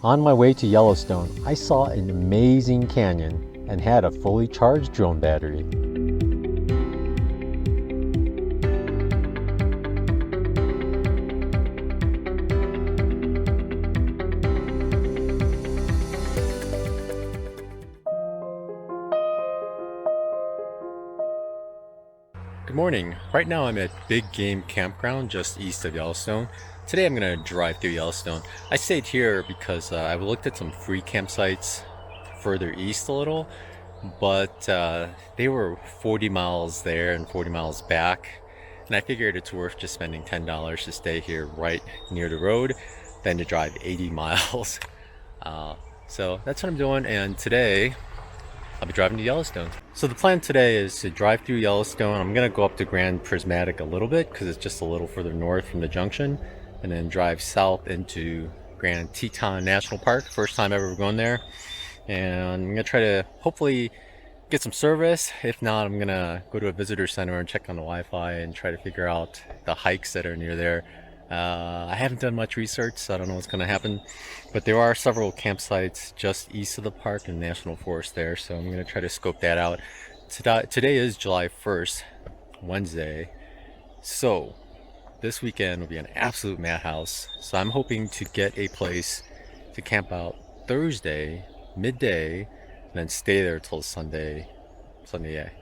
On my way to Yellowstone, I saw an amazing canyon and had a fully charged drone battery. Good morning. Right now I'm at Big Game Campground just east of Yellowstone. Today I'm going to drive through Yellowstone. I stayed here because I looked at some free campsites further east a little, but they were 40 miles there and 40 miles back, and I figured it's worth just spending $10 to stay here right near the road than to drive 80 miles. So that's what I'm doing, and today I'll be driving to Yellowstone. So the plan today is to drive through Yellowstone. I'm going to go up to Grand Prismatic a little bit because it's just a little further north from the junction, and then drive south into Grand Teton National Park. First time ever going there. And I'm going to try to hopefully get some service. If not, I'm going to go to a visitor center and check on the Wi-Fi and try to figure out the hikes that are near there. I haven't done much research, so I don't know what's going to happen, but there are several campsites just east of the park and national forest there, so I'm going to try to scope that out. Today is July 1st, Wednesday, so this weekend will be an absolute madhouse. So I'm hoping to get a place to camp out Thursday midday and then stay there till Sunday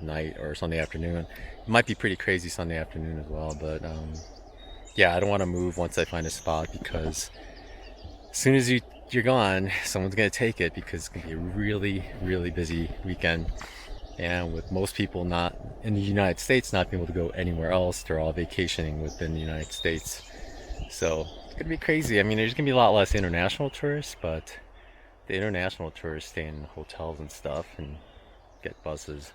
night or Sunday afternoon. It might be pretty crazy Sunday afternoon as well, but yeah, I don't want to move once I find a spot, because as soon as you're gone, someone's going to take it, because it's going to be a really, really busy weekend. And with most people not in the United States not being able to go anywhere else, they're all vacationing within the United States. So it's going to be crazy. I mean, there's going to be a lot less international tourists, but the international tourists stay in hotels and stuff and get buses.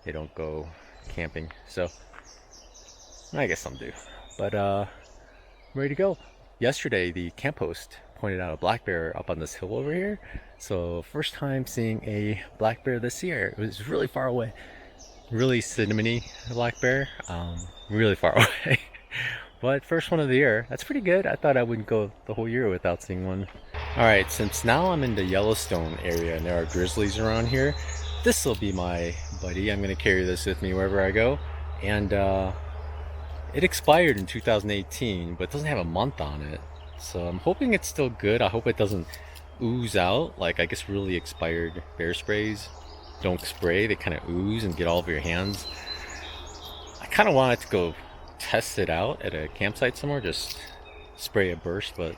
They don't go camping. So I guess some do. But I'm ready to go. Yesterday, the camp host pointed out a black bear up on this hill over here. So first time seeing a black bear this year. It was really far away. Really cinnamony black bear. Really far away. But first one of the year. That's pretty good. I thought I wouldn't go the whole year without seeing one. Alright, since now I'm in the Yellowstone area and there are grizzlies around here, this will be my buddy. I'm going to carry this with me wherever I go. And it expired in 2018, but it doesn't have a month on it. So I'm hoping it's still good. I hope it doesn't ooze out. Like, I guess really expired bear sprays don't spray. They kind of ooze and get all over your hands. I kind of wanted to go test it out at a campsite somewhere. Just spray a burst, but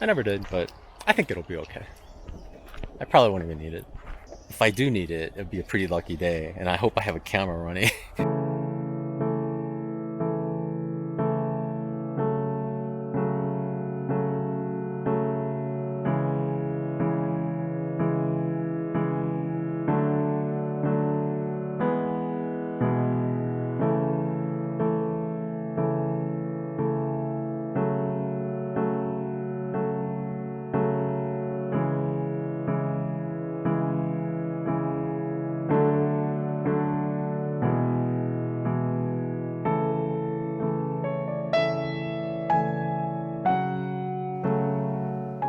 I never did. But I think it'll be okay. I probably won't even need it. If I do need it, it'd be a pretty lucky day. And I hope I have a camera running.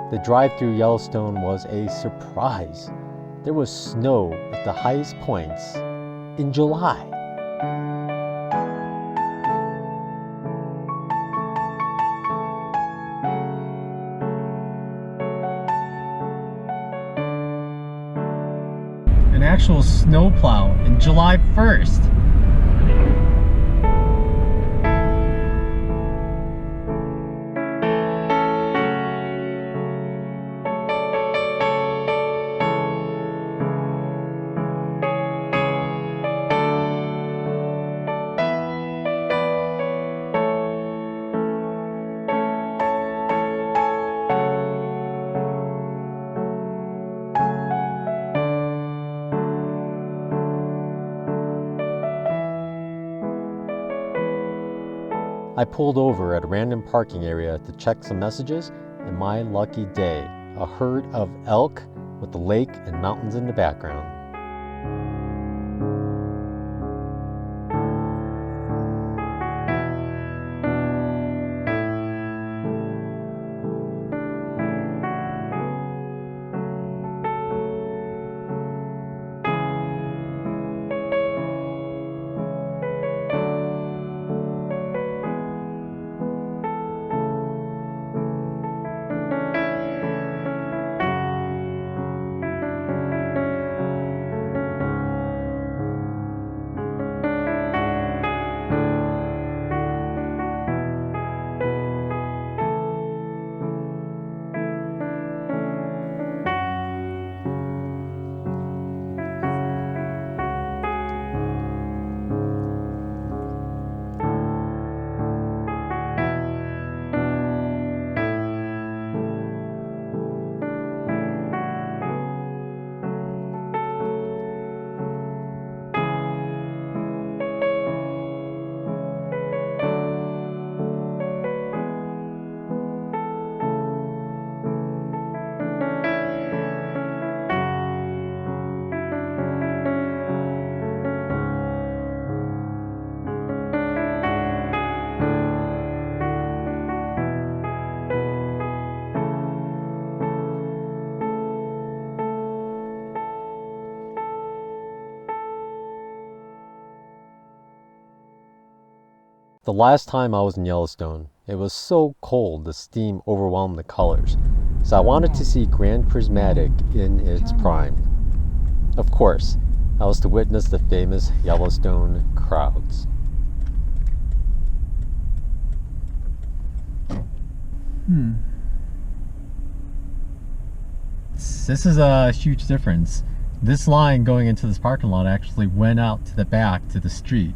The drive through Yellowstone was a surprise. There was snow at the highest points in July. An actual snowplow in July 1st. I pulled over at a random parking area to check some messages, and my lucky day, a herd of elk with the lake and mountains in the background. The last time I was in Yellowstone, it was so cold the steam overwhelmed the colors, so I wanted to see Grand Prismatic in its prime. Of course, I was to witness the famous Yellowstone crowds. This is a huge difference. This line going into this parking lot actually went out to the back to the street.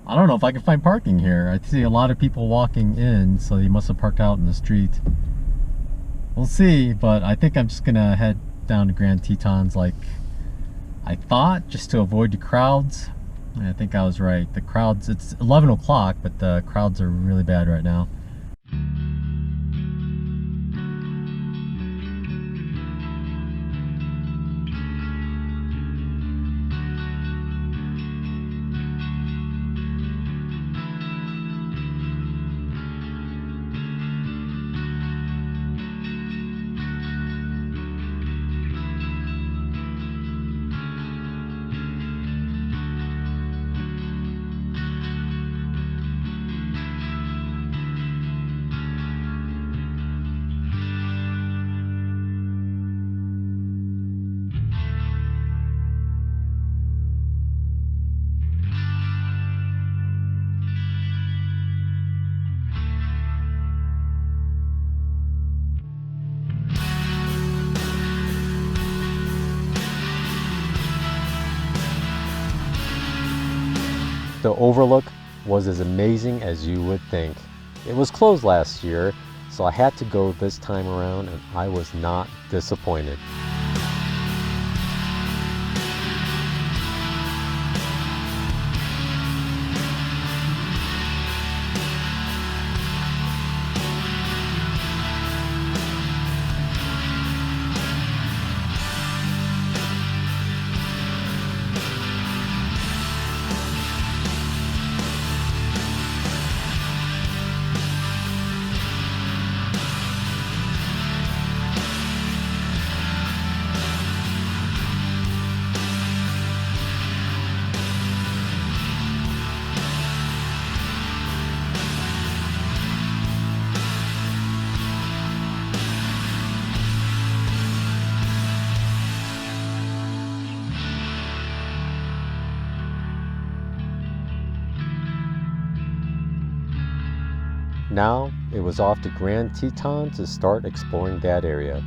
I don't know if I can find parking here. I see a lot of people walking in, so they must have parked out in the street. We'll see, but I think I'm just gonna head down to Grand Tetons like I thought, just to avoid the crowds. And I think I was right. The crowds, it's 11 o'clock, but the crowds are really bad right now. The overlook was as amazing as you would think. It was closed last year, so I had to go this time around, and I was not disappointed. Now, it was off to Grand Teton to start exploring that area.